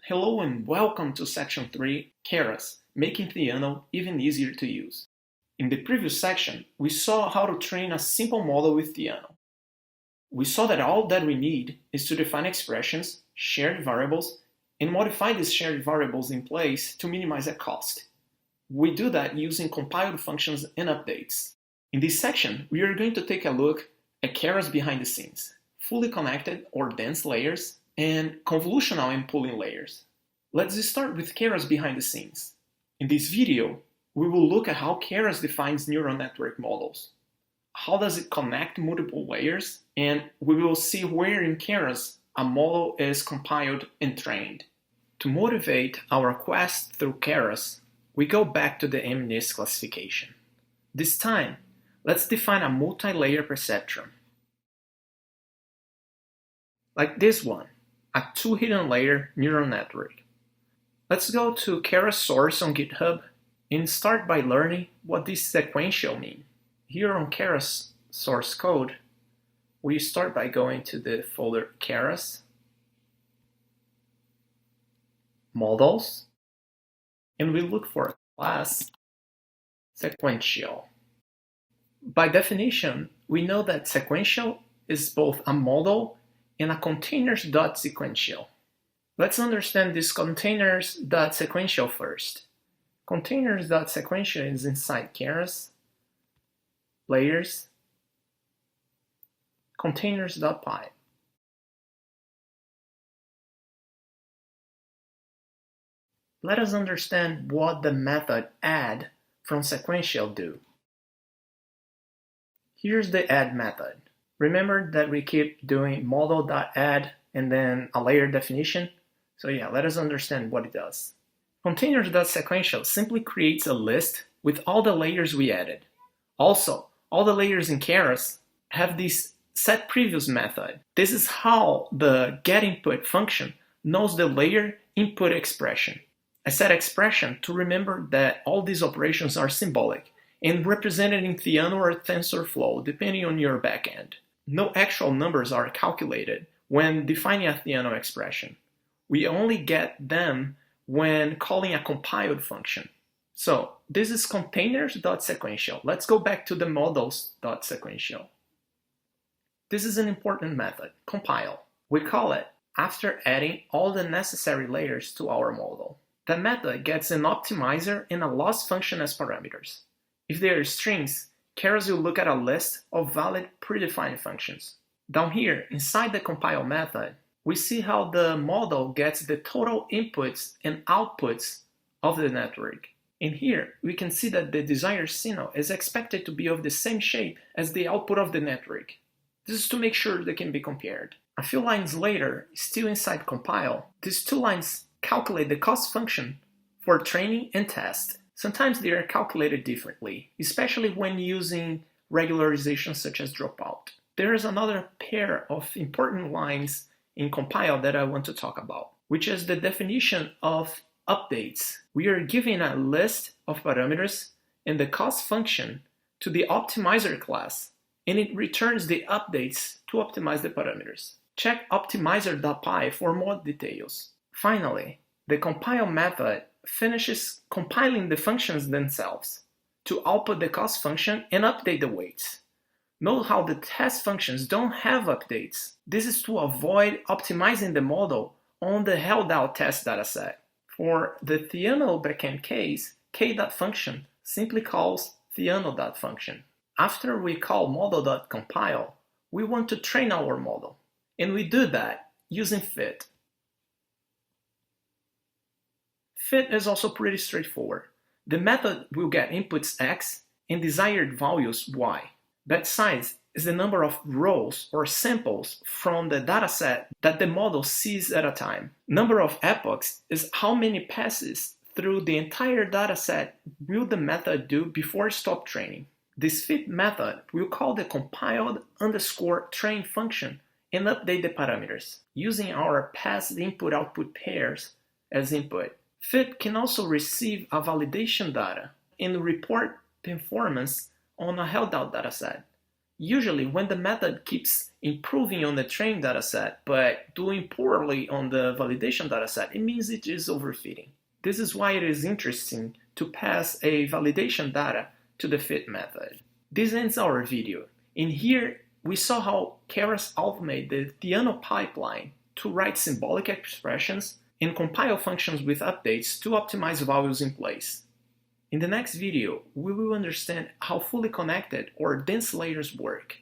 Hello and welcome to Section 3, Keras, making Theano even easier to use. In the previous section, we saw how to train a simple model with Theano. We saw that all that we need is to define expressions, shared variables, and modify these shared variables in place to minimize the cost. We do that using compiled functions and updates. In this section, we are going to take a look at Keras behind the scenes, fully connected or dense layers, and convolutional and pooling layers. Let's start with Keras behind the scenes. In this video, we will look at how Keras defines neural network models. How does it connect multiple layers? And we will see where in Keras a model is compiled and trained. To motivate our quest through Keras, we go back to the MNIST classification. This time, let's define a multi-layer perceptron. Like this one, a 2-hidden-layer neural network. Let's go to Keras source on GitHub and start by learning what this sequential means. Here on Keras source code, we start by going to the folder Keras, models, and we look for a class sequential. By definition, we know that sequential is both a model and a containers.sequential. Let's understand this containers.sequential first. Containers.sequential is inside Keras, layers, containers.py. Let us understand what the method add from sequential do. Here's the add method. Remember that we keep doing model.add and then a layer definition? So yeah, let us understand what it does. Containers.sequential simply creates a list with all the layers we added. Also, all the layers in Keras have this setPrevious method. This is how the getInput function knows the layer input expression. I set expression to remember that all these operations are symbolic and represented in Theano or TensorFlow, depending on your backend. No actual numbers are calculated when defining a Theano expression. We only get them when calling a compiled function. So this is containers.sequential. Let's go back to the models.sequential. This is an important method, compile. We call it after adding all the necessary layers to our model. The method gets an optimizer and a loss function as parameters. If they are strings, Keras will look at a list of valid predefined functions. Down here, inside the compile method, we see how the model gets the total inputs and outputs of the network. In here, we can see that the desired signal is expected to be of the same shape as the output of the network. This is to make sure they can be compared. A few lines later, still inside compile, these two lines calculate the cost function for training and test. Sometimes they are calculated differently, especially when using regularization such as dropout. There is another pair of important lines in compile that I want to talk about, which is the definition of updates. We are giving a list of parameters and the cost function to the optimizer class, and it returns the updates to optimize the parameters. Check optimizer.py for more details. Finally, the compile method finishes compiling the functions themselves to output the cost function and update the weights. Note how the test functions don't have updates. This is to avoid optimizing the model on the held out test dataset. For the Theano backend case, k.function simply calls Theano.function. After we call model.compile, we want to train our model, and we do that using fit. Fit is also pretty straightforward. The method will get inputs x and desired values y. That size is the number of rows or samples from the dataset that the model sees at a time. Number of epochs is how many passes through the entire dataset will the method do before stop training. This fit method will call the compiled_train function and update the parameters, using our passed input-output pairs as input. Fit can also receive a validation data and report performance on a held out dataset. Usually, when the method keeps improving on the training dataset but doing poorly on the validation dataset, it means it is overfitting. This is why it is interesting to pass a validation data to the fit method. This ends our video. In here, we saw how Keras automated the Theano pipeline to write symbolic expressions and compile functions with updates to optimize values in place. In the next video, we will understand how fully connected or dense layers work.